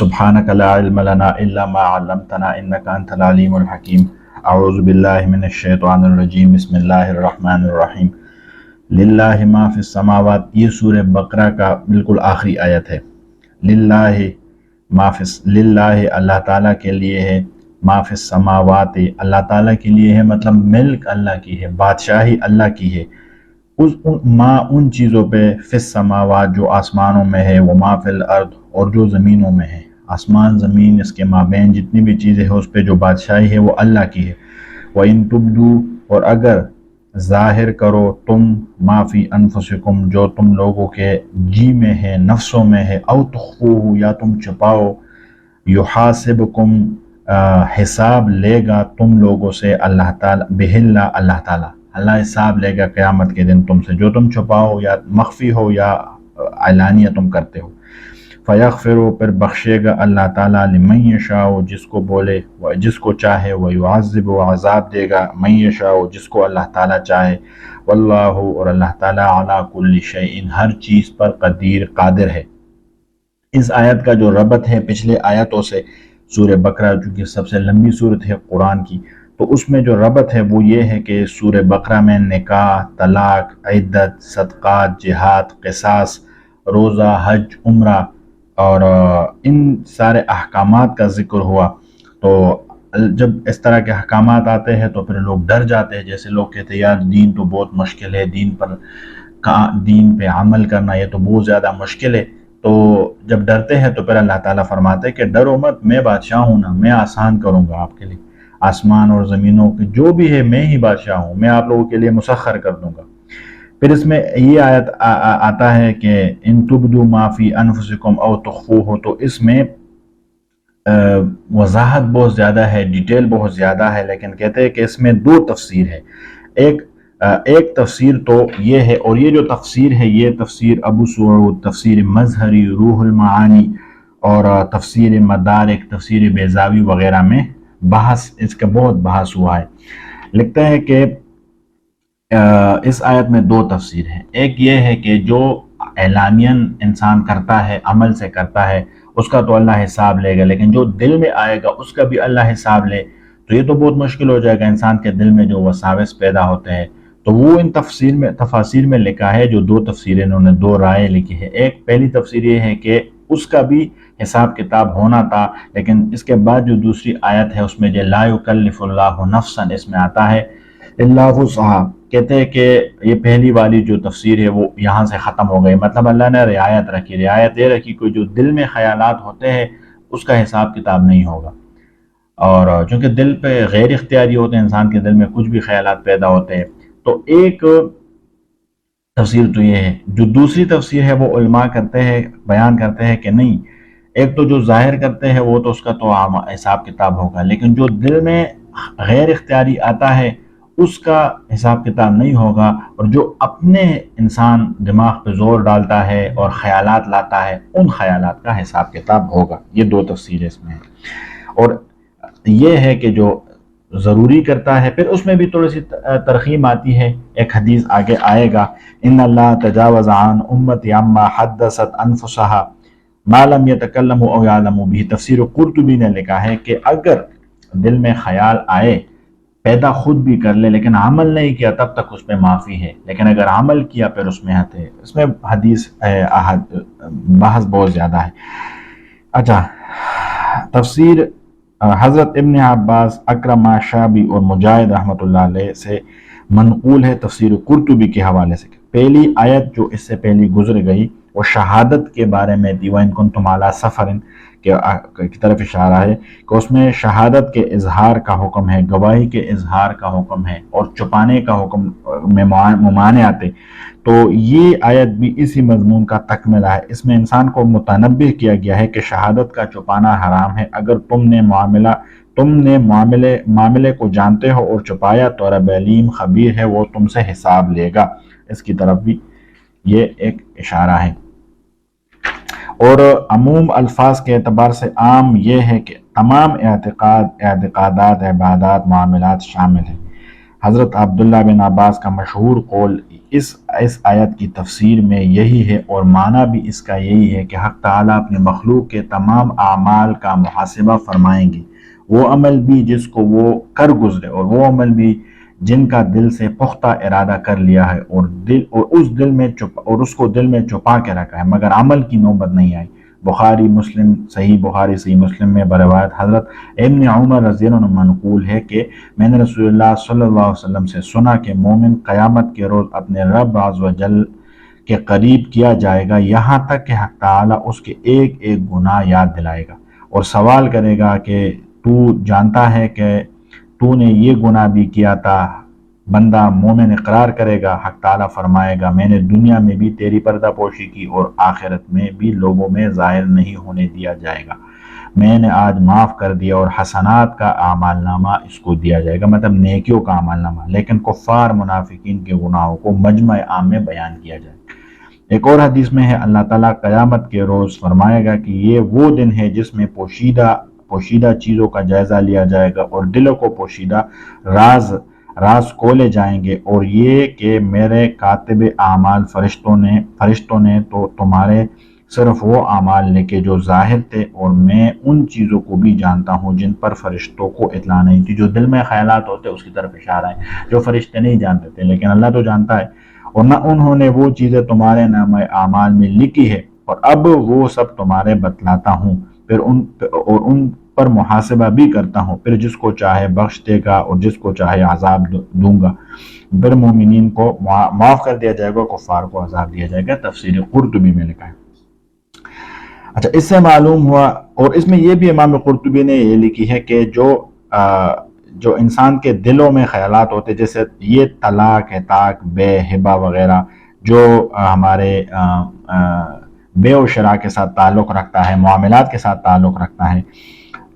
سبحانک لا علم لنا الا ما علمتنا انک انت العلیم الحکیم۔ اعوذ باللہ من الشیطان الرجیم، بسم اللہ الرحمن الرحیم۔ للہ ما فی السماوات، یہ سورہ بقرہ کا بالکل آخری آیت ہے۔ للہ ما فی، للہ اللہ تعالیٰ کے لیے ہے، ما فی السماوات اللہ تعالیٰ کے لیے ہے، مطلب ملک اللہ کی ہے، بادشاہی اللہ کی ہے، ان چیزوں پہ، فی السماوات جو آسمانوں میں ہے، وہ ما فی الارض اور جو زمینوں میں ہے، آسمان زمین اس کے مابین جتنی بھی چیزیں ہیں اس پہ جو بادشاہی ہے وہ اللہ کی ہے۔ وَإِن تُبْدُوا، اور اگر ظاہر کرو تم، ما فی انفسکم جو تم لوگوں کے جی میں ہے، نفسوں میں ہے، او تخفوہ یا تم چھپاؤ، یحاسبکم حساب لے گا تم لوگوں سے اللہ تعالیٰ، بہلہ اللہ تعالیٰ، اللہ حساب لے گا قیامت کے دن تم سے، جو تم چھپاؤ یا مخفی ہو یا اعلانیہ تم کرتے ہو۔ فَيَغْفِرُ، پھر بخشے گا اللہ تعالیٰ، لِمَن يَشَاءُ جس کو بولے، جس کو چاہے، وَيُعَذِّبُ عذاب دے گا، مَن يَشَاءُ جس کو اللہ تعالیٰ چاہے، وَاللَّهُ اور اللہ تعالیٰ عَلَى كُلِّ شَيْءٍ ہر چیز پر قادر ہے۔ اس آیت کا جو ربط ہے پچھلے آیتوں سے، سورہ بقرہ چونکہ سب سے لمبی سورت ہے قرآن کی، تو اس میں جو ربط ہے وہ یہ ہے کہ سورہ بقرہ میں نکاح، طلاق، عدت، صدقات، جہاد، قصاص، روزہ، حج، عمرہ اور ان سارے احکامات کا ذکر ہوا۔ تو جب اس طرح کے احکامات آتے ہیں تو پھر لوگ ڈر جاتے ہیں، جیسے لوگ کہتے ہیں یار دین تو بہت مشکل ہے، دین پہ عمل کرنا یہ تو بہت زیادہ مشکل ہے۔ تو جب ڈرتے ہیں تو پھر اللہ تعالیٰ فرماتے ہیں کہ ڈرو مت، میں بادشاہ ہوں نا، میں آسان کروں گا آپ کے لیے، آسمان اور زمینوں کے جو بھی ہے میں ہی بادشاہ ہوں، میں آپ لوگوں کے لیے مسخر کر دوں گا۔ پھر اس میں یہ آیت آتا ہے کہ ان تبدو ما فی انفسکم او تخفوہ، تو اس میں وضاحت بہت زیادہ ہے، ڈیٹیل بہت زیادہ ہے، لیکن کہتے ہیں کہ اس میں دو تفسیر ہے۔ ایک تفسیر تو یہ ہے، اور یہ جو تفسیر ہے یہ تفسیر ابو سعود، تفسیر مظہری، روح المعانی اور تفسیر مدارک، تفسیر بیضاوی وغیرہ میں اس کا بہت بحث ہوا ہے۔ لکھتا ہے کہ اس آیت میں دو تفسیر ہیں۔ ایک یہ ہے کہ جو اعلانین انسان کرتا ہے، عمل سے کرتا ہے، اس کا تو اللہ حساب لے گا، لیکن جو دل میں آئے گا اس کا بھی اللہ حساب لے تو یہ تو بہت مشکل ہو جائے گا۔ انسان کے دل میں جو وساوس پیدا ہوتے ہیں، تو وہ ان تفاسیر میں لکھا ہے، جو دو تفسیریں انہوں نے دو رائے لکھی ہے۔ ایک پہلی تفسیر یہ ہے کہ اس کا بھی حساب کتاب ہونا تھا، لیکن اس کے بعد جو دوسری آیت ہے اس میں جو لا یکلف اللہ نفسا اس میں آتا ہے الا وسعہا، کہتے ہیں کہ یہ پہلی والی جو تفسیر ہے وہ یہاں سے ختم ہو گئی، مطلب اللہ نے رعایت یہ رکھی کوئی جو دل میں خیالات ہوتے ہیں اس کا حساب کتاب نہیں ہوگا، اور چونکہ دل پہ غیر اختیاری ہوتے ہیں، انسان کے دل میں کچھ بھی خیالات پیدا ہوتے ہیں۔ تو ایک تفسیر تو یہ ہے، جو دوسری تفسیر ہے وہ علماء بیان کرتے ہیں کہ نہیں، ایک تو جو ظاہر کرتے ہیں وہ تو اس کا تو حساب کتاب ہوگا، لیکن جو دل میں غیر اختیاری آتا ہے اس کا حساب کتاب نہیں ہوگا، اور جو اپنے انسان دماغ پہ زور ڈالتا ہے اور خیالات لاتا ہے ان خیالات کا حساب کتاب ہوگا۔ یہ دو تفسیر اس میں ہیں، اور یہ ہے کہ جو ضروری کرتا ہے، پھر اس میں بھی تھوڑی سی ترخیم آتی ہے، ایک حدیث آگے آئے گا، ان اللہ تجاوز عن امتی عما حدثت انفسها ما لم يتکلموا او یعلموا به۔ تفسیر قرطبی نے لکھا ہے کہ اگر دل میں خیال آئے، پیدا خود بھی کر لے لیکن عمل نہیں کیا تب تک اس میں معافی ہے، لیکن اگر عمل کیا پھر اس میں ہے، اس میں حدیث بحث بہت زیادہ ہے۔ اچھا، تفسیر حضرت ابن عباس، اکرمہ، شعبی اور مجاہد رحمۃ اللہ علیہ سے منقول ہے تفسیر قرطبی کے حوالے سے۔ پہلی آیت جو اس سے پہلی گزر گئی وہ شہادت کے بارے میں تھی، وَإِن كُنتُمْ عَلَىٰ سَفَرٍ کی طرف اشارہ ہے کہ اس میں شہادت کے اظہار کا حکم ہے، گواہی کے اظہار کا حکم ہے، اور چھپانے کا حکم میں ممانعت ہے۔ تو یہ آیت بھی اسی مضمون کا تکملہ ہے۔ اس میں انسان کو متنبہ کیا گیا ہے کہ شہادت کا چھپانا حرام ہے، اگر تم نے معاملے کو جانتے ہو اور چھپایا تو رب علیم خبیر ہے، وہ تم سے حساب لے گا۔ اس کی طرف بھی یہ ایک اشارہ ہے، اور عموم الفاظ کے اعتبار سے عام یہ ہے کہ تمام اعتقادات، عبادات، معاملات شامل ہیں۔ حضرت عبداللہ بن عباس کا مشہور قول اس آیت کی تفسیر میں یہی ہے، اور معنی بھی اس کا یہی ہے کہ حق تعالیٰ اپنے مخلوق کے تمام اعمال کا محاسبہ فرمائیں گے، وہ عمل بھی جس کو وہ کر گزرے، اور وہ عمل بھی جن کا دل سے پختہ ارادہ کر لیا ہے، اور اس کو دل میں چھپا کے رکھا ہے، مگر عمل کی نوبت نہیں آئی۔ بخاری صحیح مسلم میں بروایت حضرت ابن عمر رضی اللہ عنہ منقول ہے کہ میں نے رسول اللہ صلی اللہ علیہ وسلم سے سنا کہ مومن قیامت کے روز اپنے رب عز و جل کے قریب کیا جائے گا، یہاں تک کہ حق تعالیٰ اس کے ایک ایک گناہ یاد دلائے گا اور سوال کرے گا کہ تو جانتا ہے کہ تو نے یہ گناہ بھی کیا تھا؟ بندہ مومن اقرار کرے گا، حق تعالیٰ فرمائے گا میں نے دنیا میں بھی تیری پردہ پوشی کی اور آخرت میں بھی لوگوں میں ظاہر نہیں ہونے دیا جائے گا، میں نے آج معاف کر دیا، اور حسنات کا اعمال نامہ اس کو دیا جائے گا، مطلب نیکیوں کا اعمال نامہ، لیکن کفار منافقین کے گناہوں کو مجمع عام میں بیان کیا جائے گا۔ ایک اور حدیث میں ہے اللہ تعالیٰ قیامت کے روز فرمائے گا کہ یہ وہ دن ہے جس میں پوشیدہ چیزوں کا جائزہ لیا جائے گا اور دلوں کو پوشیدہ راز کھولے جائیں گے، اور یہ کہ میرے کاتب اعمال فرشتوں نے تو تمہارے صرف وہ اعمال لکھے جو ظاہر تھے، اور میں ان چیزوں کو بھی جانتا ہوں جن پر فرشتوں کو اطلاع نہیں تھی۔ جو دل میں خیالات ہوتے اس کی طرف اشارہ ہے، جو فرشتے نہیں جانتے تھے لیکن اللہ تو جانتا ہے، اور نہ انہوں نے وہ چیزیں تمہارے نامہ اعمال میں لکھی ہے، اور اب وہ سب تمہارے بتلاتا ہوں، پھر ان پر محاسبہ بھی کرتا ہوں، پھر جس کو چاہے بخش دے گا اور جس کو چاہے عذاب دوں گا، پھر مومنین کو معاف کر دیا جائے گا، کفار کو عذاب دیا جائے گا۔ تفسیر قرطبی میں لکھا ہے۔ اچھا، اس سے معلوم ہوا، اور اس میں یہ بھی امام قرطبی نے یہ لکھی ہے کہ جو انسان کے دلوں میں خیالات ہوتے، جیسے یہ طلاق ہے، طاق، بے، ہبہ وغیرہ، جو ہمارے بے و شراء کے ساتھ تعلق رکھتا ہے، معاملات کے ساتھ تعلق رکھتا ہے،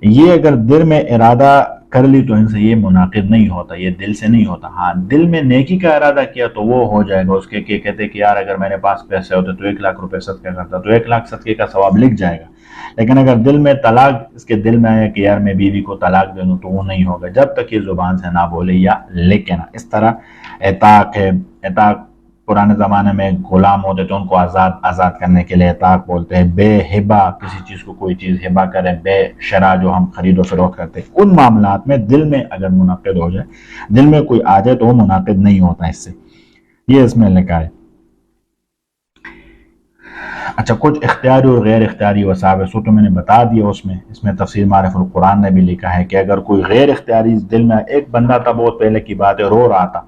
یہ اگر دل میں ارادہ کر لی تو ان سے یہ منعقد نہیں ہوتا، یہ دل سے نہیں ہوتا۔ ہاں، دل میں نیکی کا ارادہ کیا تو وہ ہو جائے گا، اس کے کہ کہتے کہ یار اگر میرے پاس پیسے ہوتے تو 1,00,000 روپے صدقہ کرتا، تو 1,00,000 صدقے کا ثواب لکھ جائے گا۔ لیکن اگر دل میں طلاق، اس کے دل میں آیا کہ یار میں بیوی کو طلاق دے دوں، تو وہ نہیں ہوگا جب تک یہ زبان سے نہ بولے یا لکھے نہ۔ اس طرح اعتاق ہے، اعتاق پرانے زمانے میں غلام ہوتے تو ان کو آزاد کرنے کے لیے اعتاق بولتے ہیں۔ بے، ہبہ، کسی چیز کو کوئی چیز ہبہ کرے، بے شرع جو ہم خرید و فروخت کرتے ہیں، ان معاملات میں دل میں اگر منعقد ہو جائے، دل میں کوئی آ جائے تو وہ منعقد نہیں ہوتا اس سے، یہ اس میں لکھا ہے۔ اچھا، کچھ اختیاری اور غیر اختیاری وساوس تو میں نے بتا دیا، اس میں تفسیر معرف القرآن نے بھی لکھا ہے کہ اگر کوئی غیر اختیاری دل میں، ایک بندہ تھا، بہت پہلے کی بات ہے، رو رہا تھا،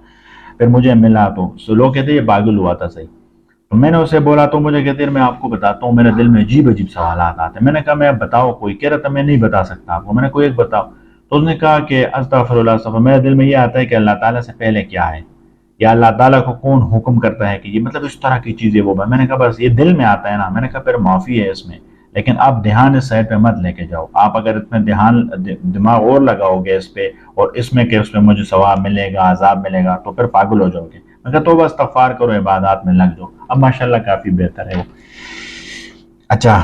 پھر مجھے ملا تو لوگ کہتے ہیں یہ پاگل ہوا تھا صحیح، تو میں نے اسے بولا تو مجھے کہتے ہیں میں آپ کو بتاتا ہوں، میرے دل میں عجیب سوالات آتے ہیں۔ میں نے کہا میں بتاؤ کوئی، کہہ رہا تھا میں نہیں بتا سکتا آپ کو، میں نے کوئی ایک بتاؤ، تو اس نے کہا کہ استغفر اللہ استغفر، میرے دل میں یہ آتا ہے کہ اللہ تعالیٰ سے پہلے کیا ہے، یا اللہ تعالیٰ کو کون حکم کرتا ہے کہ یہ، مطلب اس طرح کی چیزیں وہ۔ میں نے کہا بس یہ دل میں آتا ہے نا، میں نے کہا پھر معافی ہے اس میں، لیکن آپ دھیان اس سائڈ پہ مت لے کے جاؤ، آپ اگر اس میں دماغ اور لگاؤ گے اس پہ، اور اس میں کہ اس میں مجھے ثواب ملے گا، عذاب ملے گا، تو پھر پاگل ہو جاؤ گے۔ میں کہا توبہ استغفار کرو، عبادات میں لگ جاؤ، اب ماشاءاللہ کافی بہتر ہے وہ۔ اچھا،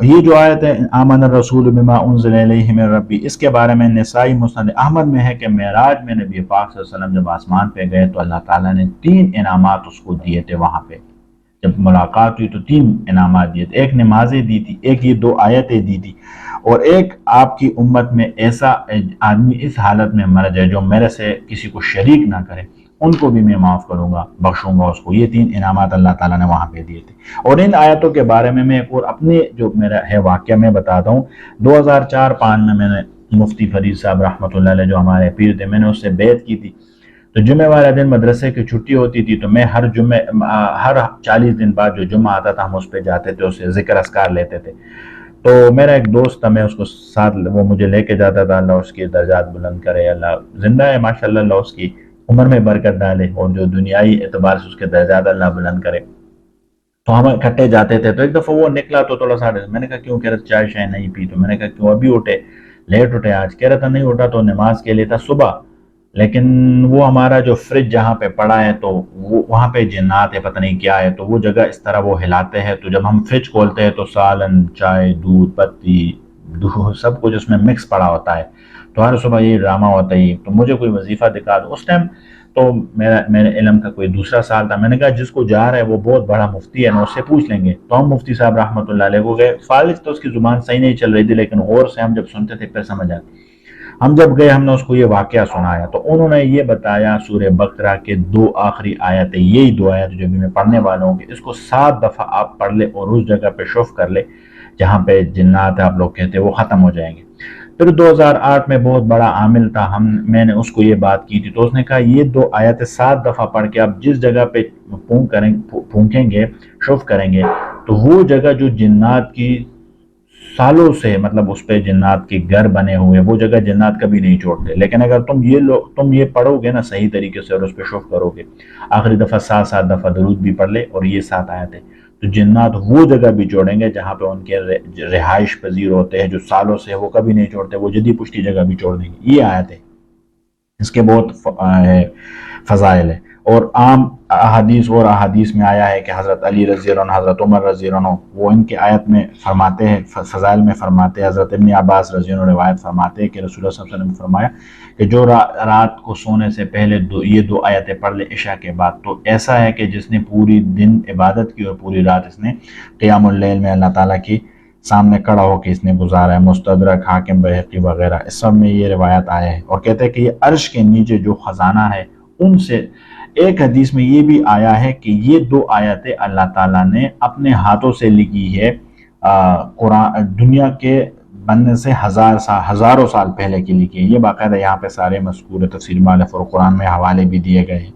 یہ جو آیت ہے آمن الرسول بما انزل الیہ من ربی، اس کے بارے میں نسائی مسند احمد میں ہے کہ معراج میں نبی پاک صلی اللہ علیہ وسلم جب آسمان پہ گئے تو اللہ تعالیٰ نے 3 انعامات اس کو دیے تھے، وہاں پہ جب ملاقات ہوئی تو 3 انعامات دیے تھے، ایک نمازیں دی تھی، ایک یہ 2 آیتیں دی تھی، اور ایک آپ کی امت میں ایسا آدمی اس حالت میں مر جائے جو میرے سے کسی کو شریک نہ کرے، ان کو بھی میں معاف کروں گا، بخشوں گا اس کو۔ یہ 3 انعامات اللہ تعالیٰ نے وہاں پہ دیے تھے۔ اور ان آیتوں کے بارے میں ایک اور اپنے جو میرا ہے واقعہ میں بتاتا ہوں۔ 2004-05 میں نے مفتی فرید صاحب رحمۃ اللہ علیہ جو ہمارے پیر تھے، میں نے اس سے بیعت کی تھی، تو جمعہ والے دن مدرسے کی چھٹی ہوتی تھی، تو میں ہر 40 دن بعد جو جمعہ آتا تھا ہم اس پہ جاتے تھے، اسے ذکر اذکار لیتے تھے۔ تو میرا ایک دوست تھا، میں اس کو ساتھ، وہ مجھے لے کے جاتا تھا، اللہ اس کے درجات بلند کرے، اللہ زندہ ہے ماشاءاللہ، اللہ اس کی عمر میں برکت ڈالے، اور جو دنیائی اعتبار سے اس کے درجات اللہ بلند کرے۔ تو ہم اکٹھے جاتے تھے، تو ایک دفعہ وہ نکلا تو تھوڑا سا، میں نے کہا کیوں؟ کہہ رہا چائے شائے نہیں پی، تو میں نے کہا کیوں ابھی اٹھے؟ لیٹ اٹھے آج؟ کہہ رہا تھا نہیں اٹھا تو نماز کے لیے تھا صبح، لیکن وہ ہمارا جو فریج جہاں پہ پڑا ہے تو وہاں پہ جنات ہے، پتہ نہیں کیا ہے، تو وہ جگہ اس طرح وہ ہلاتے ہیں، تو جب ہم فریج کھولتے ہیں تو سالن، چائے، دودھ، پتی، سب کچھ اس میں مکس پڑا ہوتا ہے، تو ہر صبح یہ ڈرامہ ہوتا ہے، تو مجھے کوئی وظیفہ دکھا دو اس ٹائم۔ تو میرے علم کا کوئی دوسرا سال تھا. میں نے کہا جس کو جا رہا ہے وہ بہت بڑا مفتی ہے نا، اس سے پوچھ لیں گے. تو ہم مفتی صاحب رحمۃ اللہ علیہ کو گئے. فالج تو اس کی زبان صحیح نہیں چل رہی تھی، لیکن غور سے ہم جب سنتے تھے پھر سمجھ آتی. ہم جب گئے ہم نے اس کو یہ واقعہ سنایا تو انہوں نے یہ بتایا سورہ بقرہ کے 2 آخری آیتیں، یہی 2 آیت جو بھی میں پڑھنے والا ہوں کہ اس کو 7 دفعہ آپ پڑھ لے اور اس جگہ پہ شف کر لے جہاں پہ جنات آپ لوگ کہتے ہیں وہ ختم ہو جائیں گے. پھر 2008 میں بہت بڑا عامل تھا، میں نے اس کو یہ بات کی تھی تو اس نے کہا یہ 2 آیتیں 7 دفعہ پڑھ کے آپ جس جگہ پہ پھونکیں گے، شف کریں گے، تو وہ جگہ جو جنات کی سالوں سے مطلب اس پہ جنات کے گھر بنے ہوئے، وہ جگہ جنات کبھی نہیں چھوڑتے. لیکن اگر تم یہ پڑھو گے نا صحیح طریقے سے اور اس پہ شف کرو گے، آخری دفعہ 7 دفعہ درود بھی پڑھ لے اور یہ 7 آیتیں، تو جنات وہ جگہ بھی چھوڑیں گے جہاں پہ ان کے رہائش پذیر ہوتے ہیں، جو سالوں سے وہ کبھی نہیں چھوڑتے، وہ جدی پشتی جگہ بھی چھوڑ دیں گے. یہ آیت ہے، اس کے بہت فضائل ہے. اور عام احادیث میں آیا ہے کہ حضرت علی رضی اللہ عنہ، حضرت عمر رضی اللہ عنہ وہ ان کے آیت میں فرماتے ہیں، فضائل میں فرماتے ہیں. حضرت ابن عباس رضی اللہ عنہ روایت فرماتے ہیں کہ رسول اللہ صلی اللہ علیہ وسلم نے فرمایا کہ جو رات کو سونے سے پہلے یہ 2 آیتیں پڑھ لے عشاء کے بعد، تو ایسا ہے کہ جس نے پوری دن عبادت کی اور پوری رات اس نے قیام اللیل میں اللہ تعالیٰ کی سامنے کھڑا ہو کے اس نے گزارا ہے. مستدرک، حاکم، بہقی وغیرہ اس سب میں یہ روایت آیا ہے. اور کہتے ہیں کہ یہ عرش کے نیچے جو خزانہ ہے ان سے، ایک حدیث میں یہ بھی آیا ہے کہ یہ 2 آیتیں اللہ تعالیٰ نے اپنے ہاتھوں سے لکھی ہے، قرآن دنیا کے بننے سے ہزاروں سال پہلے کی لکھی ہے. یہ باقاعدہ یہاں پہ سارے مذکور تفسیر مالف اور قرآن میں حوالے بھی دیے گئے ہیں.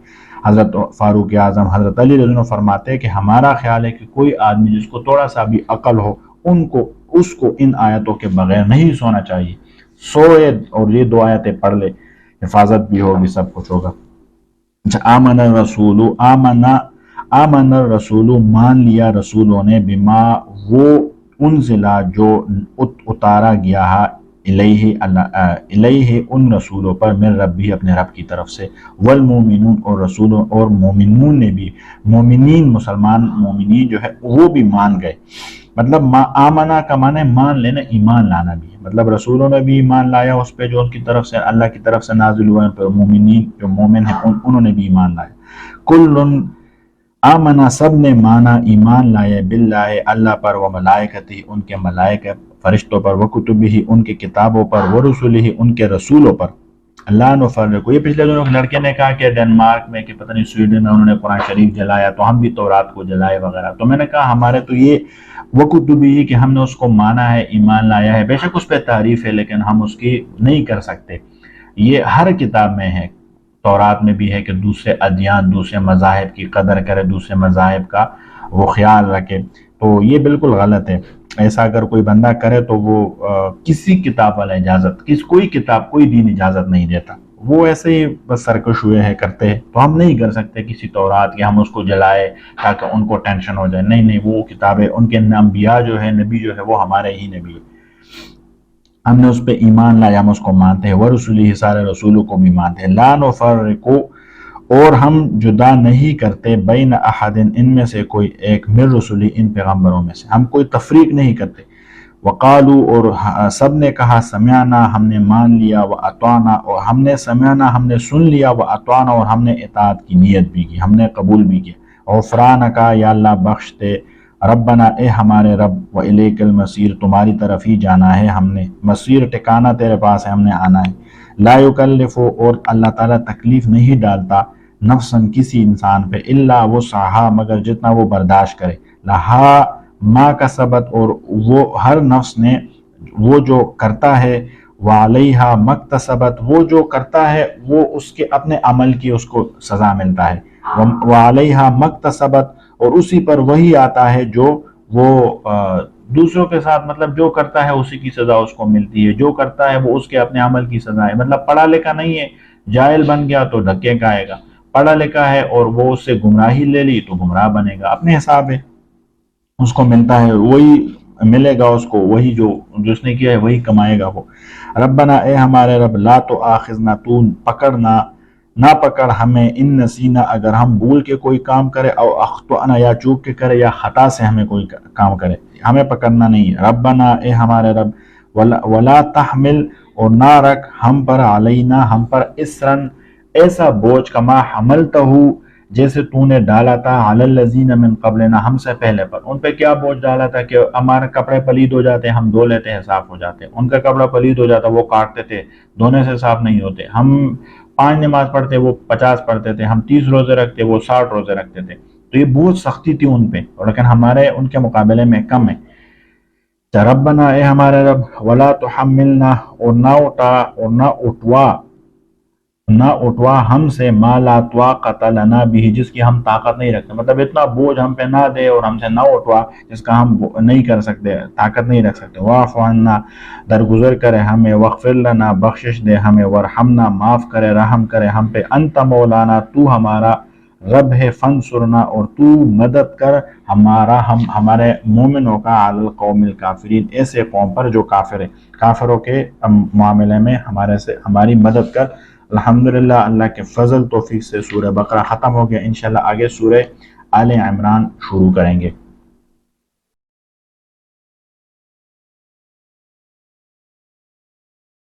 حضرت فاروق اعظم حضرت علی رضی اللہ عنہ فرماتے ہیں کہ ہمارا خیال ہے کہ کوئی آدمی جس کو تھوڑا سا بھی عقل ہو اس کو ان آیتوں کے بغیر نہیں سونا چاہیے. سوئے اور یہ 2 آیتیں پڑھ لے، حفاظت بھی ہوگی، سب کچھ ہوگا. آمن الرسول مان لیا رسولوں نے، بما وہ انزلا جو اتارا گیا ہے، الیہ ان رسولوں پر، من ربی اپنے رب کی طرف سے، والمومنون اور رسولوں اور مومنون نے بھی، مومنین مسلمان مومنین جو ہے وہ بھی مان گئے. مطلب آمنا کا معنی مان لینا، ایمان لانا بھی ہے. مطلب رسولوں نے بھی ایمان لایا اس پہ جو ان کی طرف سے اللہ کی طرف سے نازل ہوئے، پر مومنین جو مومن ہیں انہوں نے بھی ایمان لایا. کل آمنا سب نے مانا ایمان لائے، باللہ اللہ پر، و ملائکتی ان کے ملائکہ فرشتوں پر، و کتبہ ان کے کتابوں پر، و رسولہ ان کے رسولوں پر. اللہ نفرق، یہ پچھلے دنوں لڑکے نے کہا کہ ڈنمارک میں کہ پتہ نہیں سویڈن میں انہوں نے قرآن شریف جلایا تو ہم بھی تورات کو جلائے وغیرہ. تو میں نے کہا ہمارے تو یہ وکتبہ کہ ہم نے اس کو مانا ہے، ایمان لایا ہے. بے شک اس پہ تعریف ہے لیکن ہم اس کی نہیں کر سکتے. یہ ہر کتاب میں ہے، تورات میں بھی ہے کہ دوسرے ادیان، دوسرے مذاہب کی قدر کرے، دوسرے مذاہب کا وہ خیال رکھے. تو یہ بالکل غلط ہے. ایسا اگر کوئی بندہ کرے تو وہ کسی کتاب والا اجازت، کوئی کتاب کوئی دین اجازت نہیں دیتا. وہ ایسے ہی بس سرکش ہوئے ہیں کرتے ہیں. تو ہم نہیں کر سکتے کسی تورات کہ ہم اس کو جلائے تاکہ ان کو ٹینشن ہو جائے. نہیں، وہ کتابیں ان کے انبیاء جو ہے، نبی جو ہے وہ ہمارے ہی نبی ہے. ہم نے اس پہ ایمان لایا، ہم اس کو مانتے ہیں. ورسولہ سارے رسولوں کو بھی مانتے ہیں. لا نفرق اور ہم جدا نہیں کرتے، بین احد ان میں سے کوئی ایک، من رسولی ان پیغمبروں میں سے، ہم کوئی تفریق نہیں کرتے. وقالو اور سب نے کہا، سمعنا ہم نے مان لیا، واطعنا اور ہم نے سمعنا ہم نے سن لیا، واطعنا اور ہم نے اطاعت کی نیت بھی کی، ہم نے قبول بھی کیا. غفرانک یا اللہ بخش دے، ربنا اے ہمارے رب، والیک المصیر تمہاری طرف ہی جانا ہے ہم نے، مصیر ٹھکانہ تیرے پاس ہے، ہم نے آنا ہے. لا یکلف اور اللہ تعالیٰ تکلیف نہیں ڈالتا، نفساً کسی انسان پہ، الا وسعہا مگر جتنا وہ برداشت کرے. لہا ما کسبت اور وہ ہر نفس نے وہ جو کرتا ہے، وعلیہا مکتسبت وہ جو کرتا ہے وہ اس کے اپنے عمل کی اس کو سزا ملتا ہے. وعلیہا مکتسبت اور اسی پر وہی آتا ہے جو وہ دوسروں کے ساتھ، مطلب جو کرتا ہے اسی کی سزا اس کو ملتی ہے، جو کرتا ہے وہ اس کے اپنے عمل کی سزا ہے. مطلب پڑھا لکھا نہیں ہے، جاہل بن گیا تو دھکے کھائے گا. پڑھا لکھا ہے اور وہ اس سے گمراہی لے لی تو گمراہ بنے گا. اپنے حساب ہے اس کو ملتا ہے، وہی ملے گا اس کو، وہی جو اس نے کیا ہے وہی کمائے گا وہ. ربنا اے ہمارے رب، لا تو آخذنا تو پکڑنا نہ پکڑ ہمیں، ان نسینا اگر ہم بھول کے کوئی کام کرے، او اخطأنا یا چوک کے کرے، یا خطا سے ہمیں کوئی کام کرے، ہمیں پکڑنا نہیں. ربنا اے ہمارے رب، ولا تحمل اور نہ رکھ ہم پر، علینا ہم پر، اسرن ایسا بوجھ کما حملتہ جیسے تو نے ڈالا تھا علی الذین من قبلنا ہم سے پہلے پر. ان پہ کیا بوجھ ڈالا تھا کہ ہمارے کپڑے پلید ہو جاتے ہم دھو لیتے ہیں صاف ہو جاتے, ان کا کپڑا پلید ہو جاتا وہ کاٹتے تھے دھونے سے صاف نہیں ہوتے. ہم 5 نماز پڑھتے وہ 50 پڑھتے تھے, ہم 30 روزے رکھتے وہ 60 روزے رکھتے تھے. تو یہ بہت سختی تھی ان پہ, لیکن ہمارے ان کے مقابلے میں کم ہے. ربنا اے ہمارے رب, ولا تحملنا اور نہ اٹھوا ہم سے ما لا طاقت لنا به جس کی ہم طاقت نہیں رکھتے, مطلب اتنا بوجھ ہم پہ نہ دے اور ہم سے نہ اٹھوا جس کا ہم نہیں کر سکتے, طاقت نہیں رکھ سکتے. واعف عنا درگزر کرے ہمیں, واغفر لنا بخشش دے ہمیں, ورحمنا معاف کرے رحم کرے ہم پہ, انت مولانا تو ہمارا رب ہے, فانصرنا اور تو مدد کر ہمارے مومنوں کا علی القوم الکافرین ایسے قوم پر جو کافر ہے, کافروں کے معاملے میں ہماری مدد کر. الحمدللہ اللہ کے فضل توفیق سے سورہ بقرہ ختم ہو گیا. انشاءاللہ آگے سورہ آل عمران شروع کریں گے.